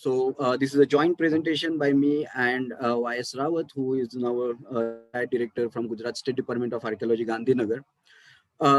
This is a joint presentation by me and Y.S. Rawat, who is now retired director from Gujarat State Department of Archaeology, Gandhinagar.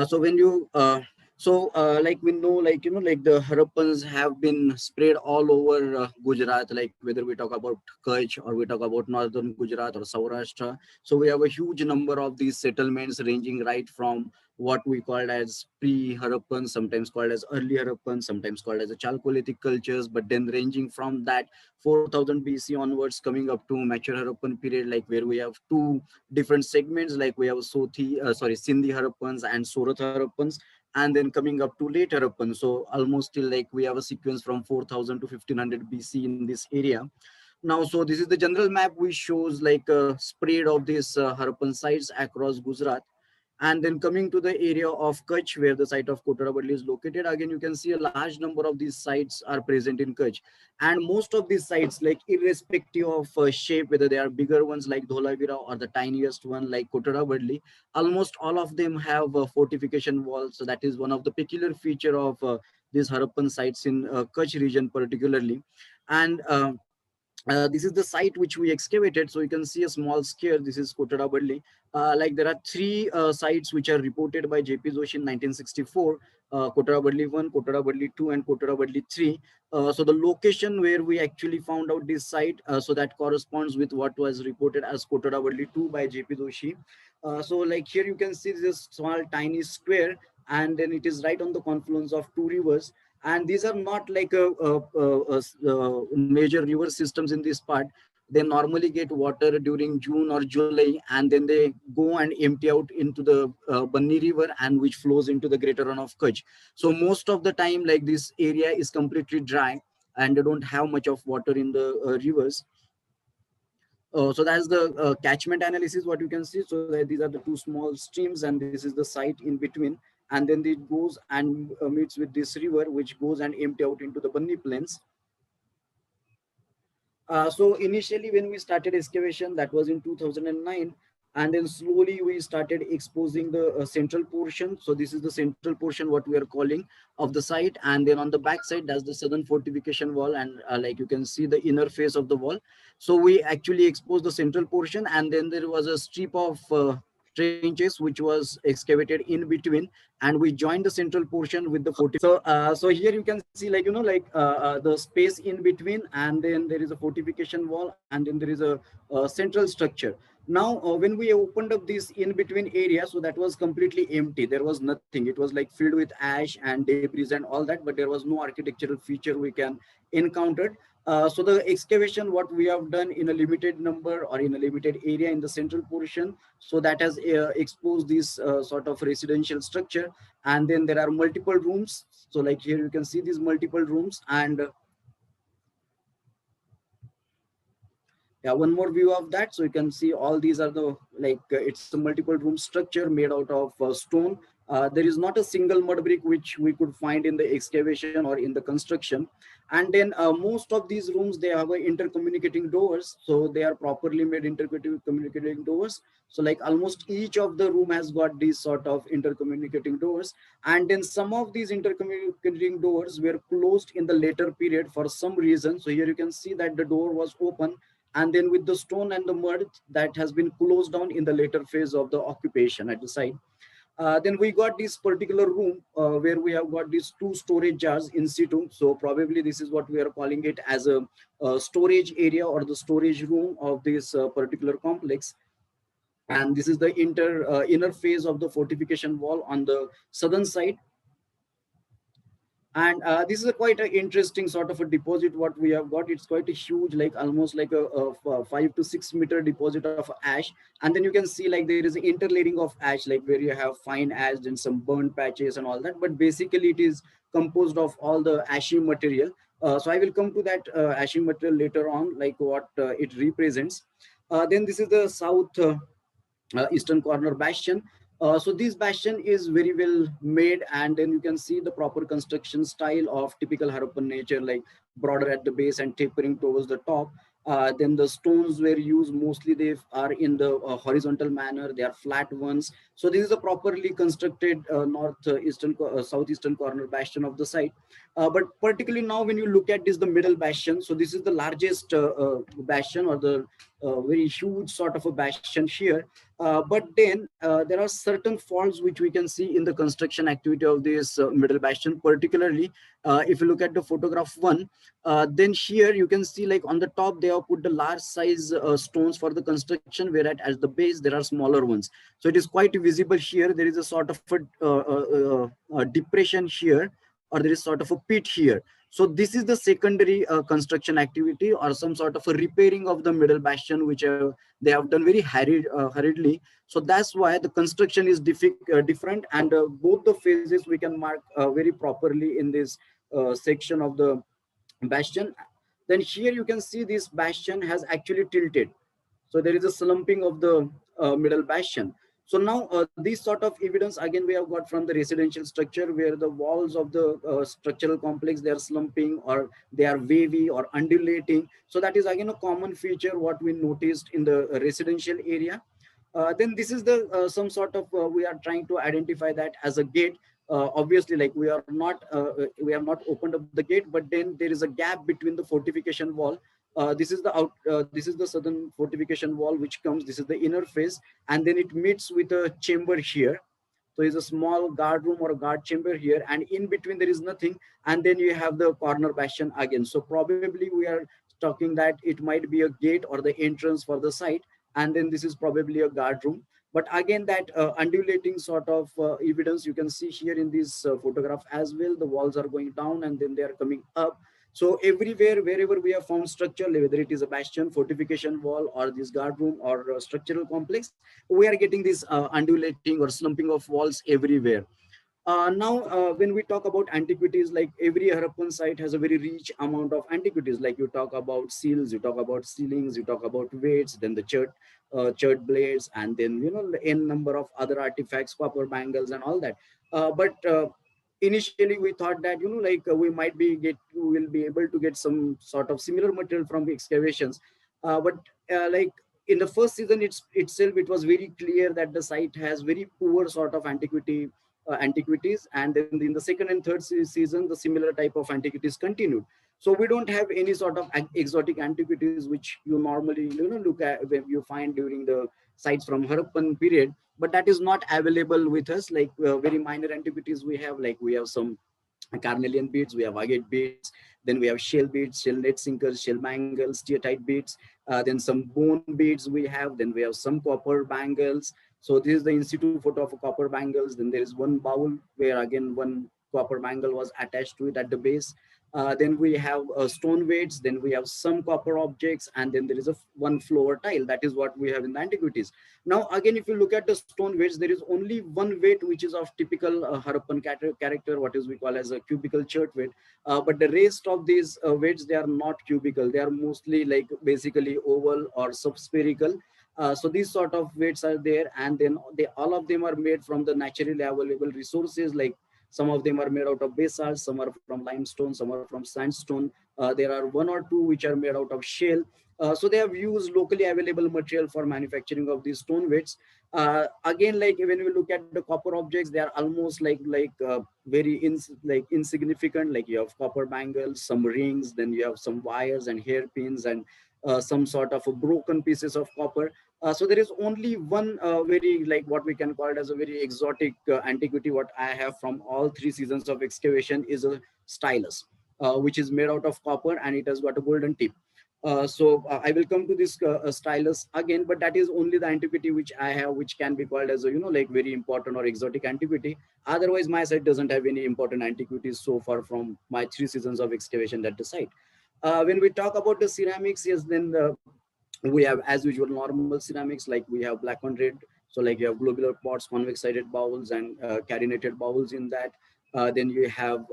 So when you like we know, like like the Harappans have been spread all over Gujarat, like whether we talk about Kachchh or we talk about northern Gujarat or Saurashtra. So we have a huge number of these settlements ranging right from what we called as pre-Harappan, sometimes called as early Harappan, sometimes called as a Chalcolithic cultures, but then ranging from that 4000 BC onwards, coming up to mature Harappan period, like where we have two different segments, like we have Sindhi Harappans and Surat Harappans, and then coming up to late Harappans. So almost till like we have a sequence from 4000 to 1500 BC in this area. Now, so this is the general map which shows like a spread of these Harappan sites across Gujarat. And then coming to the area of Kachchh, where the site of Kotada Bhadli is located, again, you can see a large number of these sites are present in Kachchh. And most of these sites, like irrespective of shape, whether they are bigger ones like Dholavira or the tiniest one like Kotada Bhadli, almost all of them have fortification walls. So that is one of the peculiar feature of these Harappan sites in Kachchh region particularly. And this is the site which we excavated. So you can see a small scare. This is Kotada Bhadli. Like there are three sites which are reported by J.P. Joshi in 1964. Kotada Bhadli 1, Kotada Bhadli 2, and Kotada Bhadli 3. So the location where we actually found out this site, so that corresponds with what was reported as Kotada Bhadli 2 by J.P. Joshi. So like here you can see this small tiny square, and then it is right on the confluence of two rivers. And these are not like major river systems in this part. They normally get water during June or July, and then they go and empty out into the Banni river, and which flows into the greater run of Kachchh. So most of the time, like this area is completely dry, and they don't have much of water in the rivers. So that's the catchment analysis, what you can see. So that these are the two small streams, and this is the site in between. And then it goes and meets with this river, which goes and empty out into the Banni plains. So initially when we started excavation, that was in 2009, and then slowly we started exposing the central portion. So this is the central portion, what we are calling, of the site. And then on the back side, that's the southern fortification wall, and like you can see the inner face of the wall. So we actually exposed the central portion, and then there was a strip of trenches which was excavated in between, and we joined the central portion with the so here you can see, like like the space in between, and then there is a fortification wall, and then there is a central structure. Now when we opened up this in between area, so that was completely empty. There was nothing. It was like filled with ash and debris and all that, but there was no architectural feature we can encounter. So the excavation what we have done in a limited number or in a limited area in the central portion, so that has exposed this sort of residential structure. And then there are multiple rooms. So like here you can see these multiple rooms. And yeah, one more view of that. So you can see all these are the like it's a multiple room structure made out of stone. There is not a single mud brick which we could find in the excavation or in the construction. And then most of these rooms, they have intercommunicating doors, so they are properly made intercommunicating doors. So like almost each of the room has got these sort of intercommunicating doors. And then some of these intercommunicating doors were closed in the later period for some reason. So here you can see that the door was open, and then with the stone and the mud, that has been closed down in the later phase of the occupation at the site. Then we got this particular room where we have got these two storage jars in situ. So probably this is what we are calling it as a storage area or the storage room of this particular complex. And this is the inner phase of the fortification wall on the southern side. And this is a quite an interesting sort of a deposit what we have got. It's quite a huge, like almost like a 5 to 6 meter deposit of ash. And then you can see like there is an interlayering of ash, like where you have fine ash and some burn patches and all that, but basically it is composed of all the ashy material. So I will come to that ashy material later on, like what it represents. Then this is the south eastern corner bastion. So this bastion is very well made, and then you can see the proper construction style of typical Harappan nature, like broader at the base and tapering towards the top. Then the stones were used mostly, they are in the horizontal manner, they are flat ones. So this is a properly constructed southeastern corner bastion of the site. But particularly now when you look at this, the middle bastion, so this is the largest bastion, or the very huge sort of a bastion here. But then there are certain faults which we can see in the construction activity of this middle bastion. Particularly if you look at the photograph one, then here you can see, like on the top they have put the large size stones for the construction, whereas at the base there are smaller ones. So it is quite visible here. There is a sort of a depression here, or there is sort of a pit here. So this is the secondary construction activity, or some sort of a repairing of the middle bastion, which they have done very hurriedly. So that's why the construction is different, and both the phases we can mark very properly in this section of the bastion. Then here you can see this bastion has actually tilted, so there is a slumping of the middle bastion. So now this sort of evidence again we have got from the residential structure, where the walls of the structural complex, they are slumping, or they are wavy or undulating. So that is again a common feature what we noticed in the residential area. Then this is the some sort of we are trying to identify that as a gate. Obviously, like we have not opened up the gate, but then there is a gap between the fortification wall. This is the southern fortification wall which comes, this is the inner face, and then it meets with a chamber here. So it's a small guard room or a guard chamber here, and in between there is nothing. And then you have the corner bastion again. So probably we are talking that it might be a gate or the entrance for the site, and then this is probably a guard room. But again, that undulating sort of evidence you can see here in this photograph as well. The walls are going down and then they are coming up. So everywhere, wherever we have found structure, whether it is a bastion, fortification wall, or this guard room, or structural complex, we are getting this undulating or slumping of walls everywhere. Now, when we talk about antiquities, like every Harappan site has a very rich amount of antiquities. Like you talk about seals, you talk about ceilings, you talk about weights, then the church blades, and then the n number of other artifacts, copper bangles, and all that. But initially we thought that we might we will be able to get some sort of similar material from the excavations. But like in the first season itself, it was very clear that the site has very poor sort of antiquities, and then in the second and third season the similar type of antiquities continued. So we don't have any sort of exotic antiquities which you normally look at when you find during the sites from Harappan period, but that is not available with us. Like very minor antiquities we have, like we have some carnelian beads, we have agate beads, then we have shell beads, shell net sinkers, shell bangles, steatite beads, then some bone beads we have, then we have some copper bangles. So this is the in situ photo of a copper bangles. Then there is one bowl where again one copper bangle was attached to it at the base. Then we have stone weights, then we have some copper objects, and then there is a one floor tile. That is what we have in the antiquities. Now, again, if you look at the stone weights, there is only one weight which is of typical Harappan character, what is we call as a cubical chert weight. But the rest of these weights, they are not cubical. They are mostly like basically oval or subspherical. So these sort of weights are there, and then all of them are made from the naturally available resources. Like some of them are made out of basalt, some are from limestone, some are from sandstone. There are one or two which are made out of shale. So they have used locally available material for manufacturing of these stone weights. Again, like when we look at the copper objects, they are almost very insignificant. Like you have copper bangles, some rings, then you have some wires and hairpins, and some sort of a broken pieces of copper. So there is only one very, like what we can call it as a very exotic antiquity what I have from all three seasons of excavation is a stylus, which is made out of copper and it has got a golden tip. So I will come to this stylus again, but that is only the antiquity which I have, which can be called as a like very important or exotic antiquity. Otherwise, my site doesn't have any important antiquities so far from my three seasons of excavation at the site. When we talk about the ceramics, yes, then we have as usual normal ceramics, like we have black on red. So like you have globular pots, convex sided bowls, and carinated bowls in that. Then you have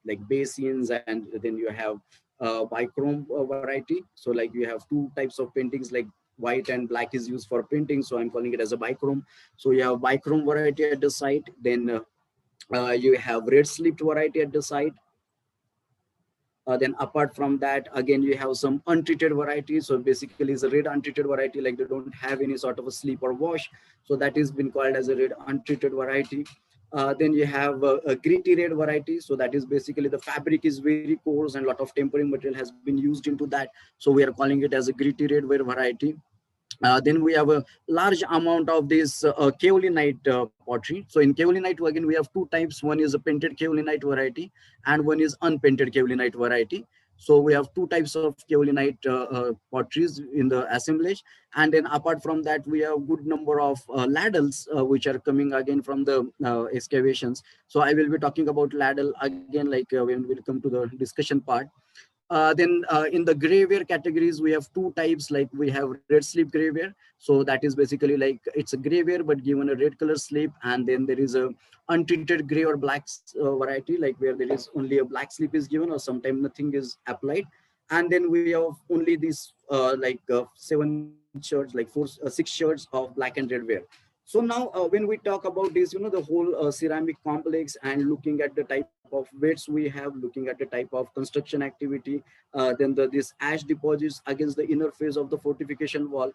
like basins, and then you have bichrome variety. So like you have two types of paintings, like white and black is used for painting, so I'm calling it as a bichrome. So you have bichrome variety at the site. Then you have red slipped variety at the site. Then apart from that, again, you have some untreated varieties. So basically it's a red untreated variety, like they don't have any sort of a sleep or wash. So that is been called as a red untreated variety. Then you have a gritty red variety. So that is basically the fabric is very coarse and a lot of tempering material has been used into that. So we are calling it as a gritty red variety. Then we have a large amount of this kaolinite pottery. So in kaolinite, again, we have two types. One is a painted kaolinite variety and one is unpainted kaolinite variety. So we have two types of kaolinite potteries in the assemblage. And then apart from that, we have good number of ladles, which are coming again from the excavations. So I will be talking about ladle again, like when we'll come to the discussion part. Then in the gray ware categories, we have two types. Like we have red sleep gray ware. So that is basically like it's a gray ware but given a red color sleep. And then there is a untreated gray or black variety, like where there is only a black sleep is given or sometimes nothing is applied. And then we have only these seven shirts, like six shirts of black and red ware. So now when we talk about this, the whole ceramic complex and looking at the type of weights we have, looking at the type of construction activity, then this ash deposits against the inner face of the fortification wall.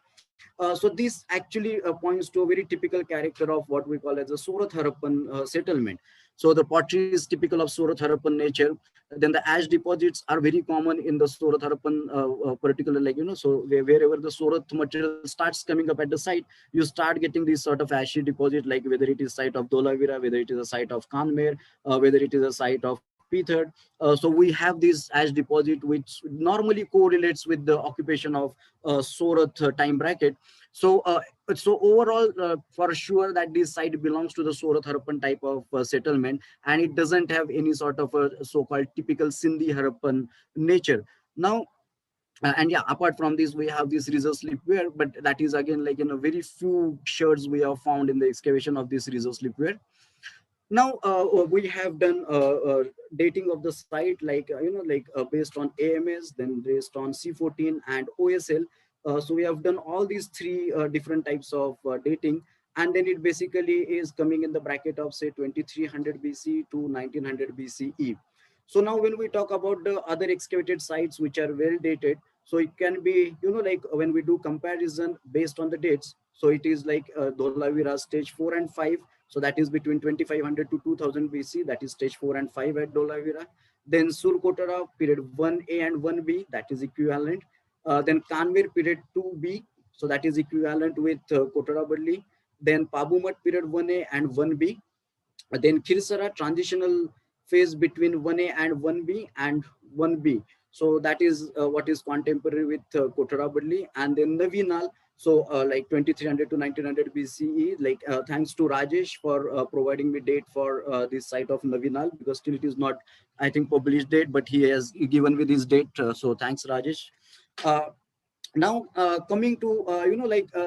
So this actually points to a very typical character of what we call as a Surat Harappan settlement. So the pottery is typical of Surat Harappan nature. Then the ash deposits are very common in the Surat Harappan, particular, like, so wherever the Surat material starts coming up at the site, you start getting this sort of ashy deposit, like whether it is site of Dolavira, whether it is a site of Kanmer, whether it is a site of Pithard. So we have this ash deposit, which normally correlates with the occupation of Surat time bracket. So, so overall, for sure that this site belongs to the Surat Harappan type of settlement, and it doesn't have any sort of a so-called typical Sindhi Harappan nature. Now, and yeah, apart from this, we have this reserve sleepwear, but that is again like in a very few shirts we have found in the excavation of this reserve sleepwear. Now we have done dating of the site, like based on AMS, then based on C14 and OSL. So we have done all these three different types of dating, and then it basically is coming in the bracket of say 2300 BC to 1900 BCE. So now when we talk about the other excavated sites which are well dated, so it can be, like when we do comparison based on the dates, so it is like Dholavira stage 4 and 5. So that is between 2500 to 2000 BC, that is stage 4 and 5 at Dholavira. Then Surkotada period 1A and 1B, that is equivalent. Then Kanver period 2B, so that is equivalent with Kotada Bhadli. Then Pabumat period 1A and 1B. Then Khirsara transitional phase between 1A and 1B and 1B. So that is what is contemporary with Kotada Bhadli. And then Navinal, so like 2300 to 1900 BCE, like thanks to Rajesh for providing me date for this site of Navinal, because still it is not, I think, published date, but he has given with his date. So thanks, Rajesh. Uh, Now coming to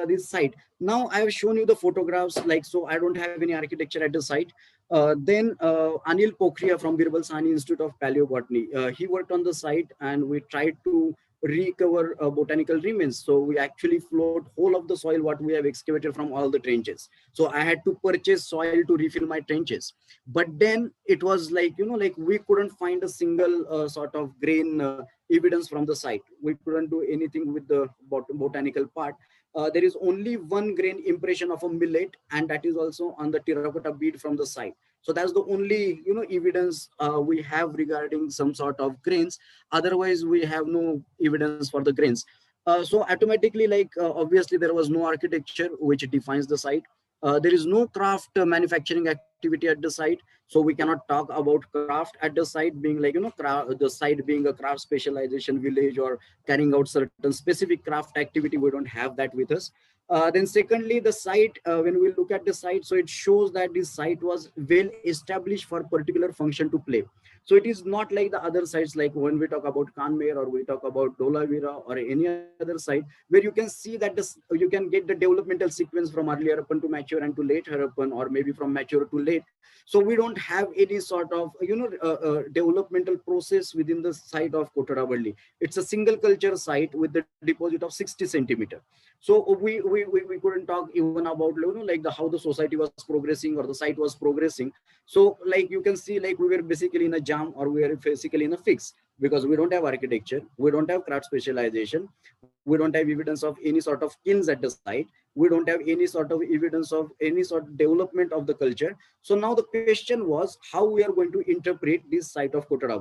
this site. Now I have shown you the photographs, like, so I don't have any architecture at the site. Then Anil Pokhria from Birbal Sahni Institute of Paleobotany, he worked on the site, and we tried to recover botanical remains. So we actually flowed whole of the soil what we have excavated from all the trenches. So I had to purchase soil to refill my trenches. But then it was like, like we couldn't find a single sort of grain evidence from the site. We couldn't do anything with the botanical part. There is only one grain impression of a millet, and that is also on the terracotta bead from the site. So that's the only evidence we have regarding some sort of grains. Otherwise, we have no evidence for the grains. So automatically, like obviously, there was no architecture which defines the site. There is no craft manufacturing activity at the site, so we cannot talk about craft at the site being like the site being a craft specialization village or carrying out certain specific craft activity. We don't have that with us. Then secondly, the site, when we look at the site, so it shows that this site was well established for particular function to play. So it is not like the other sites, like when we talk about Kanmer or we talk about Dolavira or any other site, where you can see that this, you can get the developmental sequence from early Harappan to mature and to late Harappan, or maybe from mature to late. So we don't have any sort of developmental process within the site of Kotada Bhadli. It's a single culture site with the deposit of 60 centimeter. So we couldn't talk even about like the how the society was progressing or the site was progressing. So like you can see, like we were basically in a jam or we were basically in a fix. because we don't have architecture, we don't have craft specialization, we don't have evidence of any sort of kilns at the site, we don't have any sort of evidence of any sort of development of the culture. So now the question was how we are going to interpret this site of Kotada,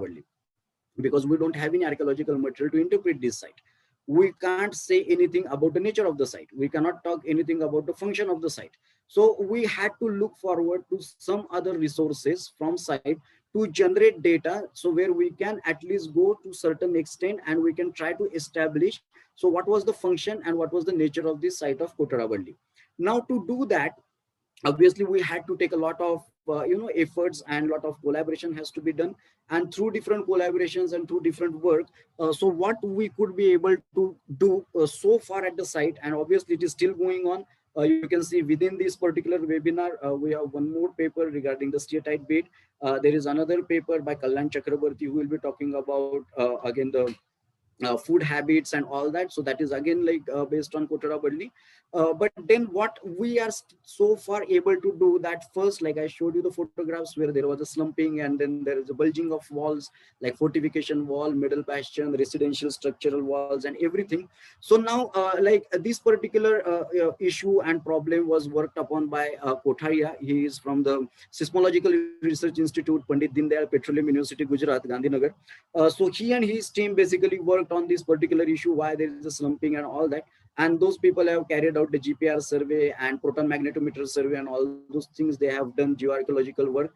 because we don't have any archaeological material to interpret this site. We can't say anything about the nature of the site, we cannot talk anything about the function of the site. So we had to look forward to some other resources from site to generate data, so where we can at least go to certain extent and we can try to establish so what was the function and what was the nature of this site of Kotada. Now to do that, obviously we had to take a lot of efforts, and a lot of collaboration has to be done, and through different collaborations and through different work, so what we could be able to do so far at the site, and obviously it is still going on. You can see within this particular webinar, we have one more paper regarding the steatite bit. There is another paper by Kalyan Chakrabarti who will be talking about again the food habits and all that. So that is again like based on Kotada. But then what we are so far able to do that, first, like I showed you the photographs where there was a slumping and then there is a bulging of walls, like fortification wall, middle bastion, residential structural walls and everything. So now like this particular issue and problem was worked upon by Kothariya. He is from the Seismological Research Institute, Pandit Dindayal Petroleum University, Gujarat, Gandhinagar. So he and his team basically worked on this particular issue, why there is a slumping and all that. And those people have carried out the GPR survey and proton magnetometer survey and all those things. They have done geoarchaeological work.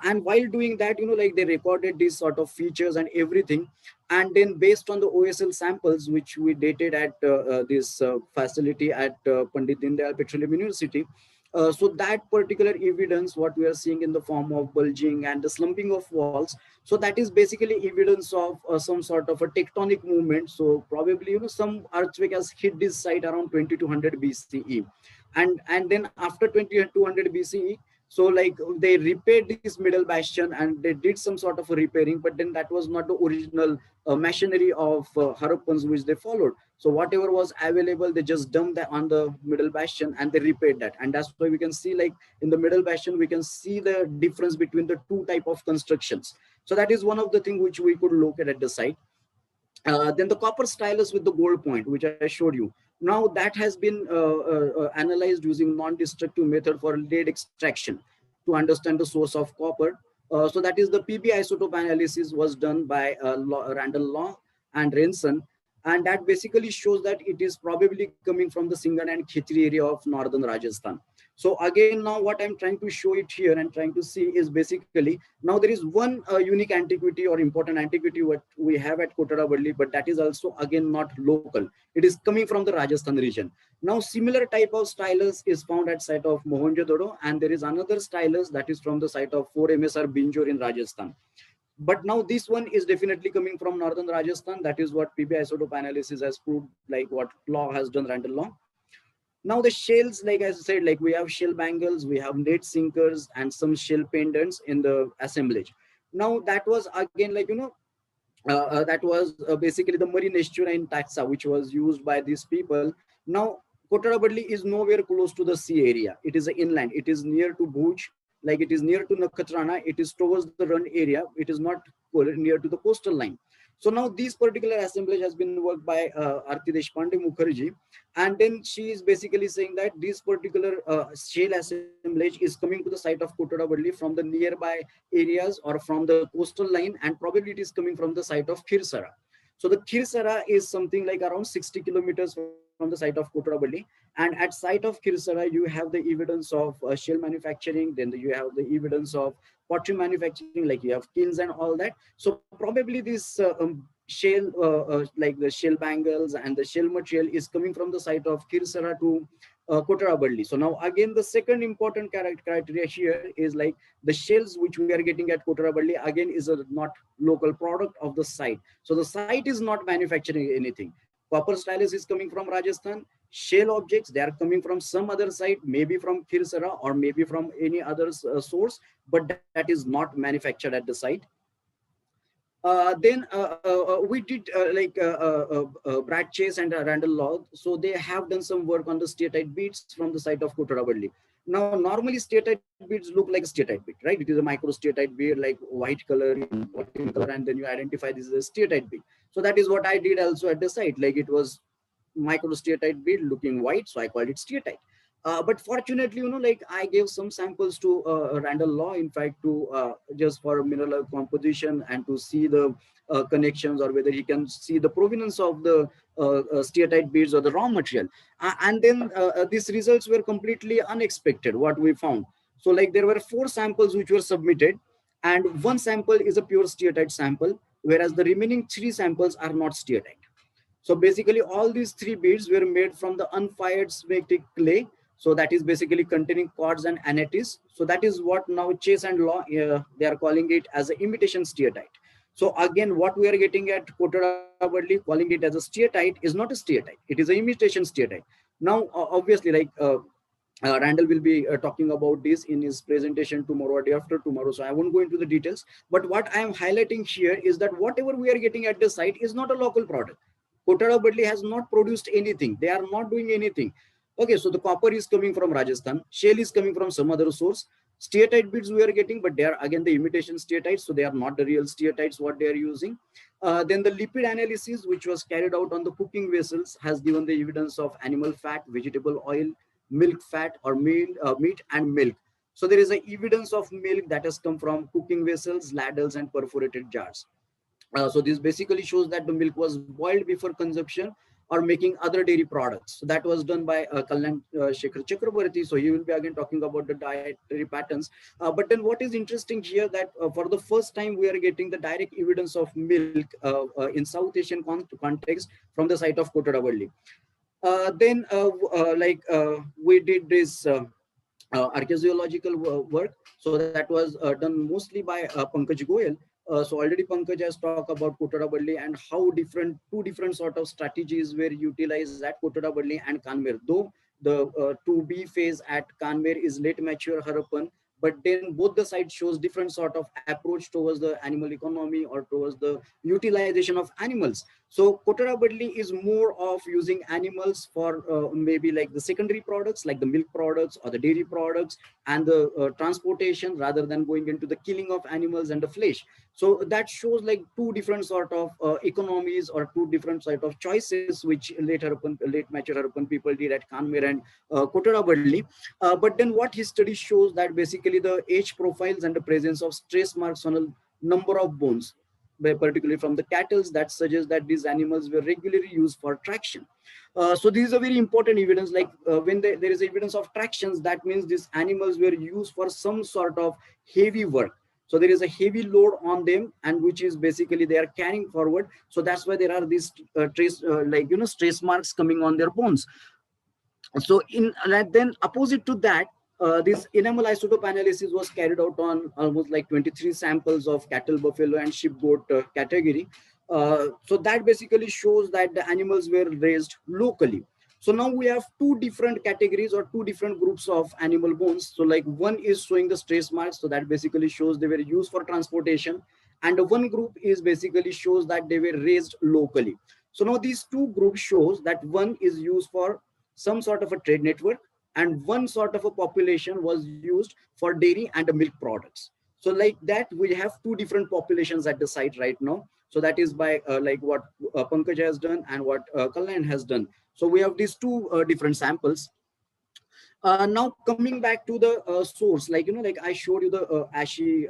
And while doing that, like they recorded these sort of features and everything. And then based on the OSL samples, which we dated at this facility at Pandit Dindayal Petroleum University, so that particular evidence, what we are seeing in the form of bulging and the slumping of walls, so that is basically evidence of some sort of a tectonic movement. So probably some earthquake has hit this site around 2200 BCE, and then after 2200 BCE, so like they repaired this middle bastion and they did some sort of a repairing, but then that was not the original machinery of Harappans which they followed. So whatever was available, they just dumped that on the middle bastion and they repaired that. And that's why we can see, like in the middle bastion, we can see the difference between the two type of constructions. So that is one of the things which we could look at the site. Then the copper stylus with the gold point, which I showed you. Now that has been analyzed using non-destructive method for lead extraction to understand the source of copper. So that is the PB isotope analysis was done by Randall Law and Renson. And that basically shows that it is probably coming from the Singan and Khitri area of northern Rajasthan. So again, now what I'm trying to show it here and trying to see is basically, now there is one unique antiquity or important antiquity what we have at Kotada, but that is also again not local. It is coming from the Rajasthan region. Now similar type of stylus is found at site of Mohenjo-daro, and there is another stylus that is from the site of 4 MSR Binjor in Rajasthan. But now this one is definitely coming from northern Rajasthan. That is what PB isotope analysis has proved, like what Law has done, Randall Law. Now the shells, like I said, like we have shell bangles, we have net sinkers and some shell pendants in the assemblage. Now that was again like, that was basically the marine estuary in taxa, which was used by these people. Now Kotarabadli is nowhere close to the sea area. It is inland. It is near to Bhuj, like it is near to Nakatrana. It is towards the run area. It is not near to the coastal line. So now this particular assemblage has been worked by Arti Deshpande Mukherjee, and then she is basically saying that this particular shale assemblage is coming to the site of Kotarabadli from the nearby areas or from the coastal line, and probably it is coming from the site of Khirsara. So the Khirsara is something like around 60 kilometers from the site of Kotarabadli, and at site of Khirsara you have the evidence of shell manufacturing, then you have the evidence of pottery manufacturing, like you have kilns and all that. So probably this shell like the shell bangles and the shell material is coming from the site of Khirsara to Kotarabadli. So now again the second important criteria here is like the shells which we are getting at Kotarabadli again is a not local product of the site. So the site is not manufacturing anything. Copper stylus is coming from Rajasthan. Shell objects, they are coming from some other site, maybe from Khirsara or maybe from any other source, but that is not manufactured at the site. Then we did like Brad Chase and Randall Law. So they have done some work on the steatite beads from the site of Kotarabadli. Now, normally steatite beads look like a steatite bead, right? It is a micro steatite bead, like white color in bottom color, and then you identify this as a steatite bead. So that is what I did also at the site. Like it was microsteatite bead looking white, so I called it steatite. But fortunately, like I gave some samples to Randall Law, in fact, to just for mineral composition and to see the connections, or whether he can see the provenance of the steatite beads or the raw material. And then these results were completely unexpected, what we found. So like there were 4 samples which were submitted, and 1 sample is a pure steatite sample, whereas the remaining 3 samples are not steatite. So basically, all these 3 beads were made from the unfired smectic clay. So that is basically containing quartz and anatites. So that is what now Chase and Law, they are calling it as an imitation steatite. So again, what we are getting at Kotada Bhadli, calling it as a steatite, is not a steatite. It is an imitation steatite. Now, obviously, like Randall will be talking about this in his presentation tomorrow or day after tomorrow. So I won't go into the details. But what I am highlighting here is that whatever we are getting at the site is not a local product. Kotada Bhadli has not produced anything. They are not doing anything. Okay, so the copper is coming from Rajasthan. Shale is coming from some other source. Steatite beads we are getting, but they are again the imitation steatites. So they are not the real steatites what they are using. Then the lipid analysis, which was carried out on the cooking vessels, has given the evidence of animal fat, vegetable oil, milk fat, or meat and milk. So there is a evidence of milk that has come from cooking vessels, ladles, and perforated jars. So this basically shows that the milk was boiled before consumption or making other dairy products. So that was done by Kalyan Shekhar Chakraborty. So he will be again talking about the dietary patterns. But then what is interesting here that for the first time we are getting the direct evidence of milk in South Asian context from the site of Kotada Bhadli. Then we did this archaeological work. So that was done mostly by Pankaj Goyal. So already Pankaj has talked about Kotada Bhadli and how two different sort of strategies were utilized at Kotada Bhadli and Kanmer. Though the 2B phase at Kanmer is late mature Harappan, but then both the sides shows different sort of approach towards the animal economy or towards the utilization of animals. So Kotada Bhadli is more of using animals for maybe like the secondary products, like the milk products or the dairy products, and the transportation, rather than going into the killing of animals and the flesh. So that shows like two different sort of economies or two different sort of choices which late mature Harappan people did at Kanmer and Kotada Bhadli. But then what his study shows that basically the age profiles and the presence of stress marks on a number of bones, particularly from the cattle, that suggests that these animals were regularly used for traction. So this is a very important evidence. Like when there is evidence of tractions, that means these animals were used for some sort of heavy work. So there is a heavy load on them, and which is basically they are carrying forward. So that's why there are these stress marks coming on their bones. So in then opposite to that, this enamel isotope analysis was carried out on almost like 23 samples of cattle, buffalo, and sheep goat category. So that basically shows that the animals were raised locally. So now we have two different categories or two different groups of animal bones. So like one is showing the trace marks, so that basically shows they were used for transportation, and the one group is basically shows that they were raised locally. So now these two groups shows that one is used for some sort of a trade network, and one sort of a population was used for dairy and the milk products. So like that we have two different populations at the site right now. So that is by like what Pankaj has done and what Kalyan has done. So we have these two different samples. Now coming back to the source, like like I showed you the ashy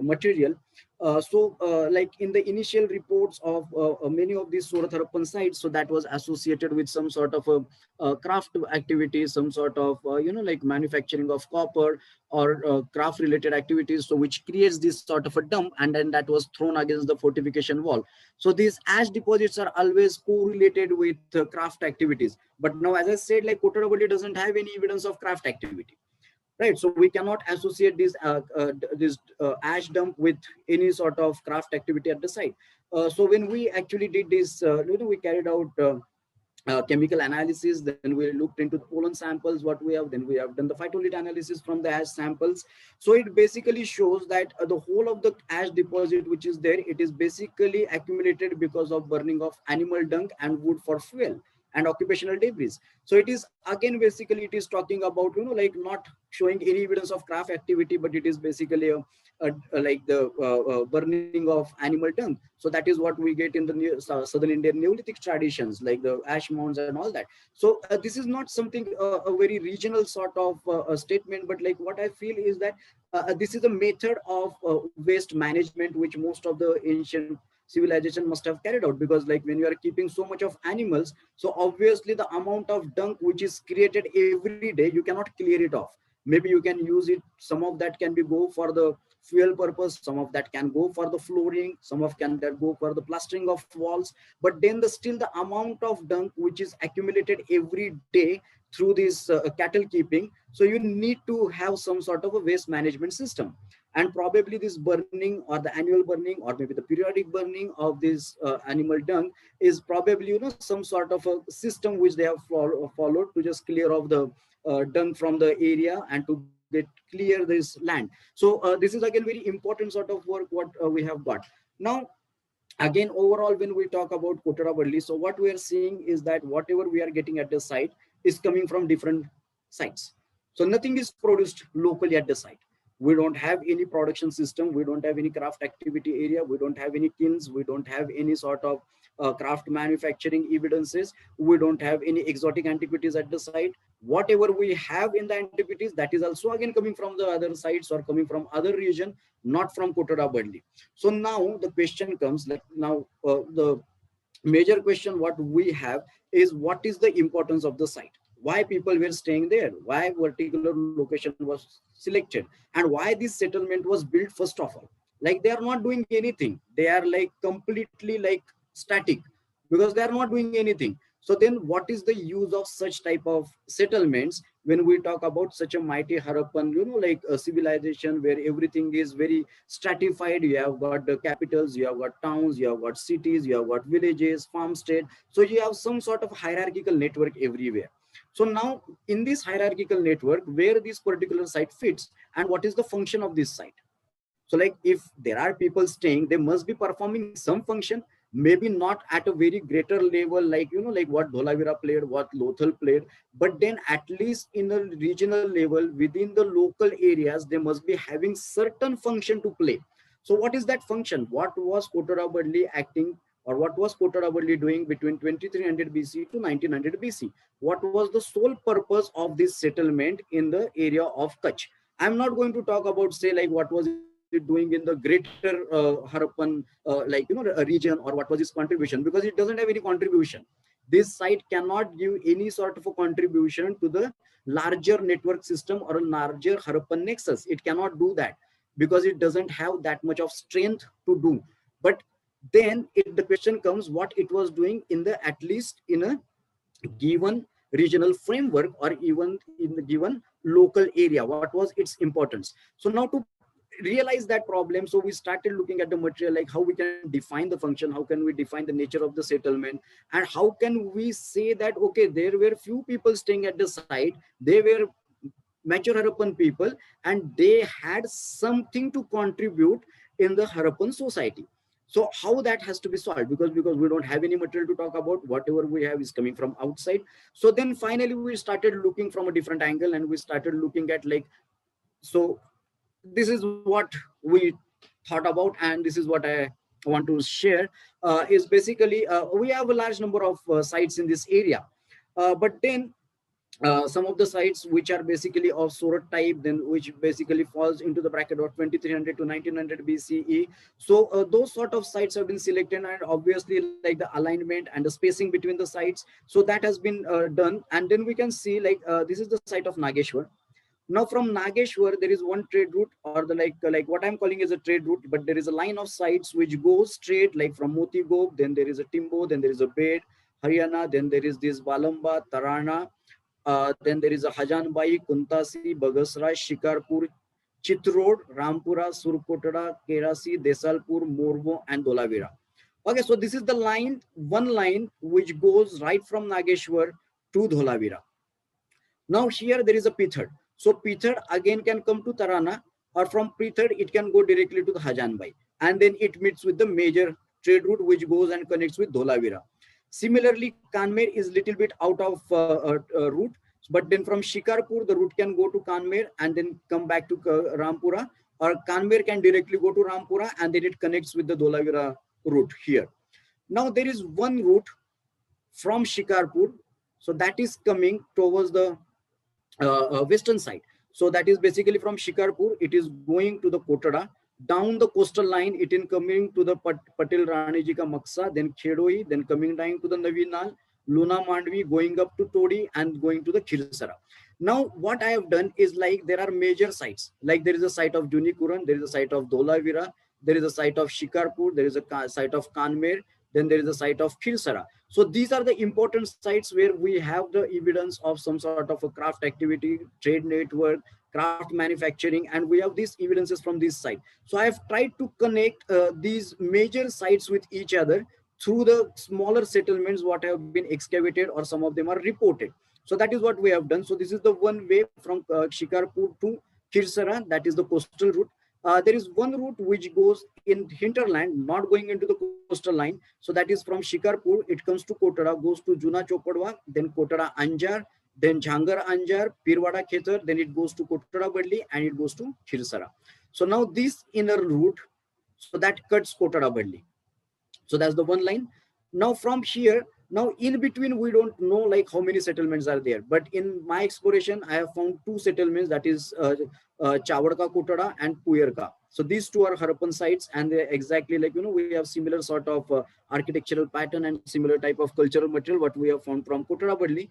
material. Like in the initial reports of many of these Surat Harappan sites, so that was associated with some sort of a craft activity, some sort of like manufacturing of copper or craft related activities, so which creates this sort of a dump, and then that was thrown against the fortification wall. So these ash deposits are always correlated with craft activities. But now, as I said, like Kotada Bhadli doesn't have any evidence of craft activity, right? So we cannot associate this ash dump with any sort of craft activity at the site. So when we actually did this, we carried out chemical analysis, then we looked into the pollen samples, what we have, then we have done the phytolith analysis from the ash samples. So it basically shows that the whole of the ash deposit which is there, it is basically accumulated because of burning of animal dung and wood for fuel. and occupational debris. So it is again basically it is talking about, like not showing any evidence of craft activity, but it is basically like the burning of animal dung. So that is what we get in the southern Indian Neolithic traditions, like the ash mounds and all that. So this is not something a very regional sort of a statement, but like what I feel is that this is a method of waste management which most of the ancient civilization must have carried out, because like when you are keeping so much of animals, so obviously the amount of dung which is created every day, you cannot clear it off. Maybe you can use it, some of that can be go for the fuel purpose, some of that can go for the flooring, some of can that go for the plastering of walls, but then the still the amount of dung which is accumulated every day through this cattle keeping, so you need to have some sort of a waste management system. And probably this burning or the annual burning or maybe the periodic burning of this animal dung is probably, some sort of a system which they have followed to just clear off the dung from the area and to get clear this land. So this is again very important sort of work what we have got now. Again, overall, when we talk about Kotada Bhadli, so what we are seeing is that whatever we are getting at the site is coming from different sites. So nothing is produced locally at the site. We don't have any production system. We don't have any craft activity area. We don't have any kilns. We don't have any sort of craft manufacturing evidences. We don't have any exotic antiquities at the site. Whatever we have in the antiquities, that is also again coming from the other sites or coming from other region, not from Kotada Bhadli. So now the question comes, like now the major question what we have is what is the importance of the site, why people were staying there, why particular location was selected, and why this settlement was built first of all. Like they are not doing anything, they are like completely like static, because they are not doing anything. So then what is the use of such type of settlements when we talk about such a mighty Harappan, like a civilization where everything is very stratified? You have got the capitals, you have got towns, you have got cities, you have got villages, farmstead. So you have some sort of hierarchical network everywhere. So now in this hierarchical network, where this particular site fits and what is the function of this site? So like if there are people staying, they must be performing some function, maybe not at a very greater level, like, like what Dholavira played, what Lothal played, but then at least in a regional level within the local areas, they must be having certain function to play. So what is that function? What was Kotada Bhadli acting, or what was Kotada Bhadli doing between 2300 BC to 1900 BC? What was the sole purpose of this settlement in the area of Kachchh? I'm not going to talk about, say, like what was it doing in the greater Harappan, a region, or what was its contribution, because it doesn't have any contribution. This site cannot give any sort of a contribution to the larger network system or a larger Harappan nexus. It cannot do that because it doesn't have that much of strength to do. But then the question comes, what it was doing in the, at least in a given regional framework or even in the given local area, what was its importance? So now to realize that problem, so we started looking at the material, like how we can define the function, how can we define the nature of the settlement, and how can we say that okay, there were few people staying at the site, they were mature Harappan people, and they had something to contribute in the Harappan society. So how that has to be solved, because we don't have any material to talk about, whatever we have is coming from outside. So then finally we started looking from a different angle, and we started looking at like, so this is what we thought about, and this is what I want to share. Is basically we have a large number of sites in this area, but then some of the sites which are basically of Surat type, then which basically falls into the bracket of 2300 to 1900 BCE. So those sort of sites have been selected, and obviously like the alignment and the spacing between the sites, so that has been done. And then we can see like this is the site of Nageshwar. Now from Nageshwar, there is one trade route, or the like what I'm calling is a trade route, but there is a line of sites which goes straight like from Moti Gop, then there is a Timbo, then there is a Bed, Haryana, then there is this Balamba, Tarana, then there is a Hajanbai, Kuntasi, Bagasra, Shikarpur, Chitrod, Rampura, Surkotada, Kerasi, Desalpur, Morvo, and Dolavira. Okay, so this is the line, one line which goes right from Nageshwar to Dholavira. Now here there is a Pithad. So Pithad again can come to Tarana, or from Pithad it can go directly to the Hajanbai, and then it meets with the major trade route which goes and connects with Dholavira. Similarly, Kanmer is little bit out of route, but then from Shikarpur, the route can go to Kanmer and then come back to Rampura, or Kanmer can directly go to Rampura and then it connects with the Dholavira route here. Now there is one route from Shikarpur, so that is coming towards the western side. So that is basically from Shikarpur, it is going to the Kotada. Down the coastal line, it is coming to the Patil Raniji ka Maksa, then Khedoi, then coming down to the Navinal, Luna Mandvi, going up to Todi and going to the Khirsara. Now, what I have done is like there are major sites, like there is a site of Junikuran, there is a site of Dholavira, there is a site of Shikarpur, there is a site of Kanmer, then there is a site of Khirsara. So these are the important sites where we have the evidence of some sort of a craft activity, trade network, craft manufacturing, and we have these evidences from this site. So I have tried to connect these major sites with each other through the smaller settlements what have been excavated or some of them are reported. So that is what we have done. So this is the one way from Shikarpur to Khirsara, that is the coastal route. There is one route which goes in hinterland, not going into the coastal line. So that is from Shikarpur, it comes to Kotada, goes to Juna Chopadwa, then Kotada Anjar, then Jhangar Anjar, Pirwada Khetar, then it goes to Kotada Bhadli and it goes to Khirsara. So now this inner route, so that cuts Kotada Bhadli. So that's the one line. Now from here, now in between, we don't know like how many settlements are there. But in my exploration, I have found two settlements, that is Chawadka Kotada and Puyerka. So these two are Harappan sites, and they're exactly like, we have similar sort of architectural pattern and similar type of cultural material what we have found from Kotada Bhadli.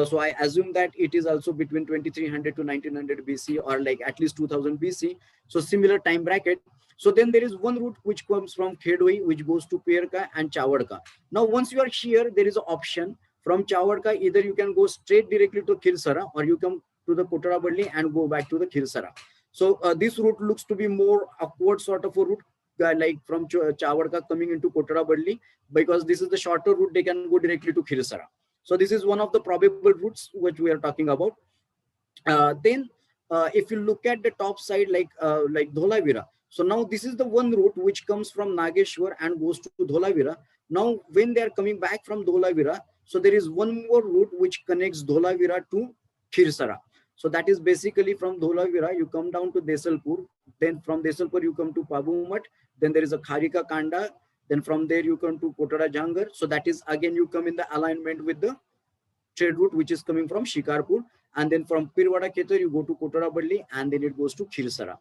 So I assume that it is also between 2300 to 1900 BC or like at least 2000 BC. So similar time bracket. So then there is one route which comes from Khedoi, which goes to Puyerka and Chawadka. Now, once you are here, there is an option from Chawadka, either you can go straight directly to Khirsara or you come to the Kotada Bhadli and go back to the Khirsara. So this route looks to be more awkward sort of a route, like from Chawadka coming into Kotada Bhadli, because this is the shorter route, they can go directly to Khirsara. So this is one of the probable routes which we are talking about. Then if you look at the top side, like Dholavira, so now this is the one route which comes from Nageshwar and goes to Dholavira. Now when they are coming back from Dholavira, so there is one more route which connects Dholavira to Khirsara. So that is basically from Dholavira, you come down to Desalpur, then from Desalpur you come to Pabumat, then there is a Kharika Kanda, then from there you come to Kotada Jangar. So that is again you come in the alignment with the trade route which is coming from Shikarpur, and then from Pirwada Khetar you go to Kotada Bhadli and then it goes to Khirsara.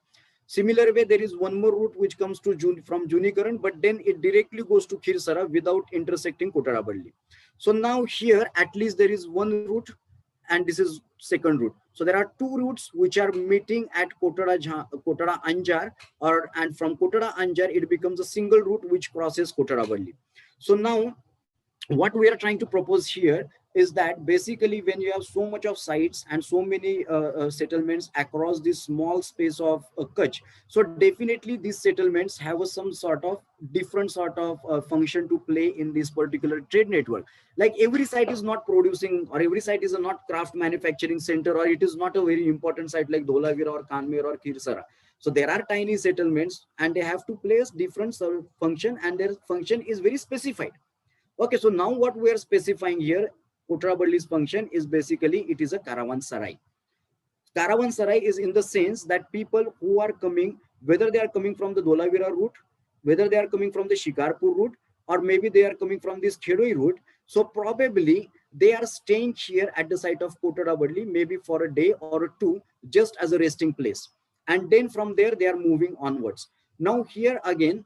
Similar way, there is one more route which comes to from Junikaran, but then it directly goes to Khirsara without intersecting Kotada Bhadli. So now here at least there is one route and this is second route. So there are two routes which are meeting at Kotada Anjar, and from Kotada Anjar it becomes a single route which crosses Kotada Bhadli. So now what we are trying to propose here is that basically when you have so much of sites and so many settlements across this small space of Kachchh, so definitely these settlements have some sort of different sort of function to play in this particular trade network. Like every site is not producing, or every site is a not craft manufacturing center, or it is not a very important site like Dholavira or Kanmer or Khirsara. So there are tiny settlements and they have to play a different sort of function, and their function is very specified. Okay, so now what we are specifying here, Kotada Bhadli's function is basically it is a Caravanserai. Caravanserai is in the sense that people who are coming, whether they are coming from the Dholavira route, whether they are coming from the Shikarpur route, or maybe they are coming from this Khedoi route. So probably they are staying here at the site of Kotada Bhadli, maybe for a day or two, just as a resting place. And then from there, they are moving onwards. Now here again,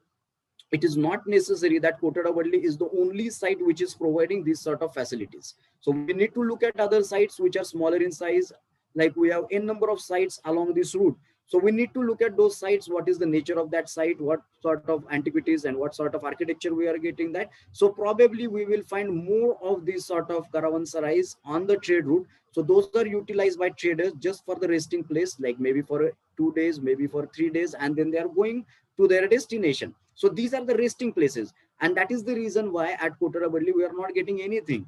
it is not necessary that Kotada Bhadli is the only site which is providing these sort of facilities. So we need to look at other sites which are smaller in size, like we have n number of sites along this route. So we need to look at those sites, what is the nature of that site, what sort of antiquities and what sort of architecture we are getting that. So probably we will find more of these sort of caravanserais on the trade route. So those are utilized by traders just for the resting place, like maybe for 2 days, maybe for 3 days, and then they are going to their destination. So these are the resting places. And that is the reason why at Kotada Bhadli we are not getting anything.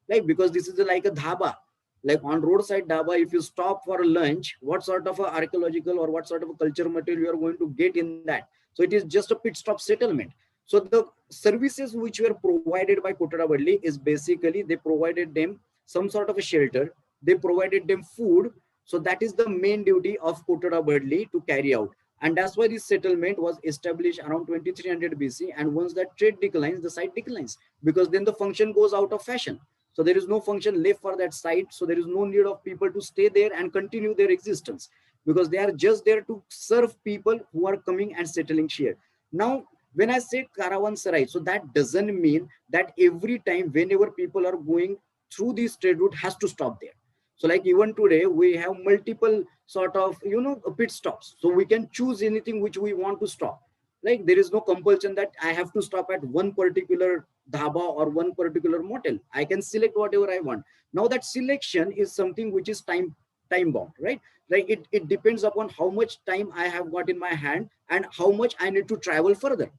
Like, because this is like a dhaba. Like on roadside dhaba, if you stop for lunch, what sort of a archaeological or what sort of a culture material you are going to get in that? So it is just a pit stop settlement. So the services which were provided by Kotada Bhadli is basically they provided them some sort of a shelter, they provided them food. So that is the main duty of Kotada Bhadli to carry out. And that's why this settlement was established around 2300 BC. And once that trade declines, the site declines, because then the function goes out of fashion. So there is no function left for that site. So there is no need of people to stay there and continue their existence, because they are just there to serve people who are coming and settling here. Now, when I say Caravanserai, so that doesn't mean that every time whenever people are going through this trade route has to stop there. So like even today, we have multiple sort of, pit stops. So we can choose anything which we want to stop. Like there is no compulsion that I have to stop at one particular dhaba or one particular motel. I can select whatever I want. Now that selection is something which is time bound, right? Like it depends upon how much time I have got in my hand and how much I need to travel further.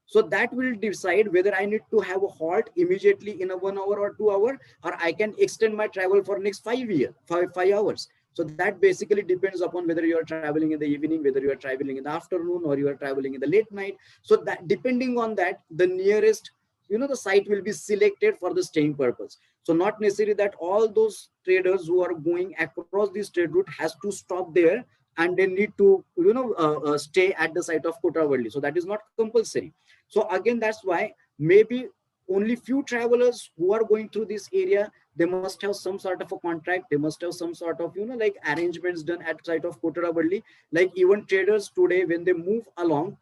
So that will decide whether I need to have a halt immediately in a 1 hour or 2 hour, or I can extend my travel for next 5 years, five hours. So that basically depends upon whether you are traveling in the evening, whether you are traveling in the afternoon, or you are traveling in the late night. So that depending on that, the nearest, the site will be selected for the staying purpose. So not necessarily that all those traders who are going across this trade route has to stop there and they need to, stay at the site of Kottavadi. So that is not compulsory. So again, that's why maybe only few travelers who are going through this area, they must have some sort of a contract, they must have some sort of, like arrangements done at site of Kottavadi. Like even traders today, when they move along,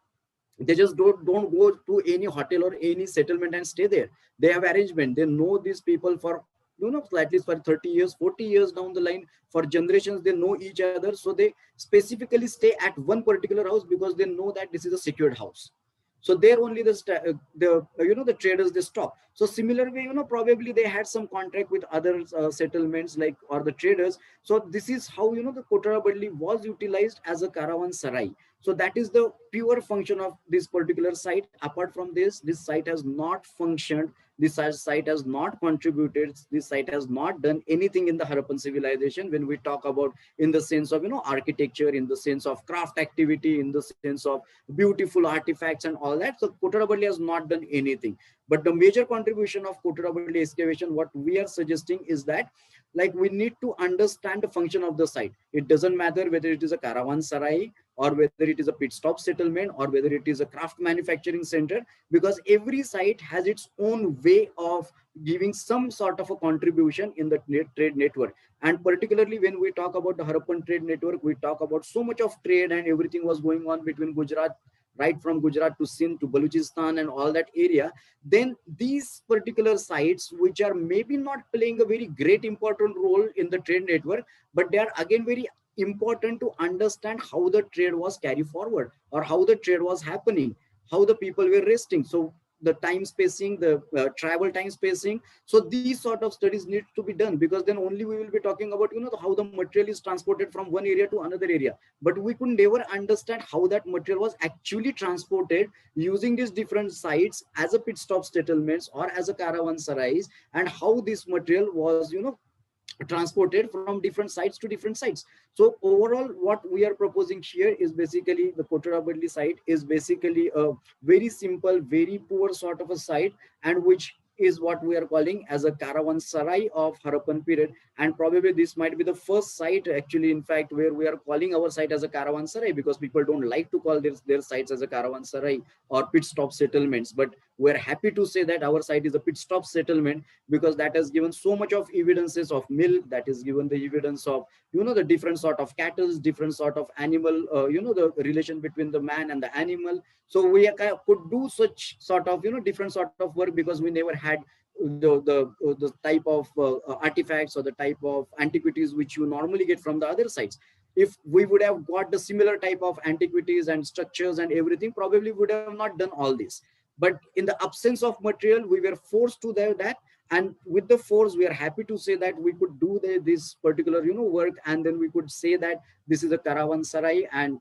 they just don't go to any hotel or any settlement and stay there. They have arrangement, they know these people for, at least for 30 years, 40 years down the line, for generations they know each other. So they specifically stay at one particular house because they know that this is a secured house. So there only the traders they stop. So similarly, probably they had some contract with other settlements, like, or the traders. So this is how, the Kottara Badli was utilized as a caravanserai. So that is the pure function of this particular site. Apart from this site has not functioned, this site has not contributed, this site has not done anything in the Harappan civilization. When we talk about in the sense of, architecture, in the sense of craft activity, in the sense of beautiful artifacts and all that. So Kottara has not done anything. But the major contribution of Kottara excavation, what we are suggesting is that, like, we need to understand the function of the site. It doesn't matter whether it is a caravanserai, or whether it is a pit stop settlement, or whether it is a craft manufacturing center, because every site has its own way of giving some sort of a contribution in the trade network. And particularly when we talk about the Harappan trade network, we talk about so much of trade and everything was going on between Gujarat, right from Gujarat to Sindh to Balochistan and all that area. Then these particular sites, which are maybe not playing a very great important role in the trade network, but they are again very important to understand how the trade was carried forward, or how the trade was happening, how the people were resting. So the time spacing, the travel time spacing. So these sort of studies need to be done, because then only we will be talking about, how the material is transported from one area to another area. But we could never understand how that material was actually transported using these different sites as a pit stop settlements or as a caravanserais, and how this material was, transported from different sites to different sites. So overall, what we are proposing here is basically the Kottara site is basically a very simple, very poor sort of a site, and which is what we are calling as a caravanserai of Harappan period. And probably this might be the first site actually, in fact, where we are calling our site as a caravanserai, because people don't like to call their sites as a caravanserai or pit stop settlements. But we're happy to say that our site is a pit stop settlement, because that has given so much of evidences of milk, that is given the evidence of, the different sort of cattle, different sort of animal, the relation between the man and the animal. So we could do such sort of, different sort of work, because we never had the type of artifacts or the type of antiquities which you normally get from the other sites. If we would have got the similar type of antiquities and structures and everything, probably would have not done all this. But in the absence of material, we were forced to do that. And with the force, we are happy to say that we could do this particular, work. And then we could say that this is a caravanserai, and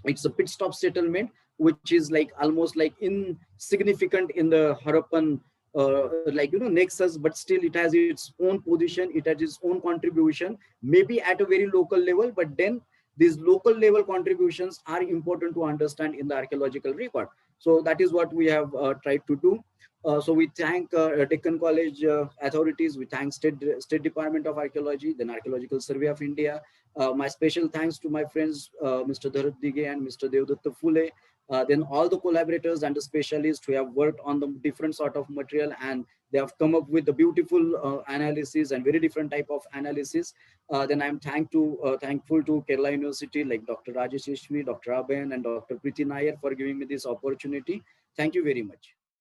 it's a pit stop settlement, which is like almost like insignificant in the Harappan nexus, but still it has its own position, it has its own contribution, maybe at a very local level. But then these local level contributions are important to understand in the archaeological record. So that is what we have tried to do. So we thank Deccan College authorities, we thank State Department of Archaeology, then Archaeological Survey of India. My special thanks to my friends, Mr. Dharat Dige and Mr. Devdatta Phule, then all the collaborators and the specialists who have worked on the different sort of material, and they have come up with the beautiful analysis and very different type of analysis. Then I'm thankful to Kerala University, like Dr. Rajesh Ishwi, Dr. Aben, and Dr. Priti Nair for giving me this opportunity. Thank you very much.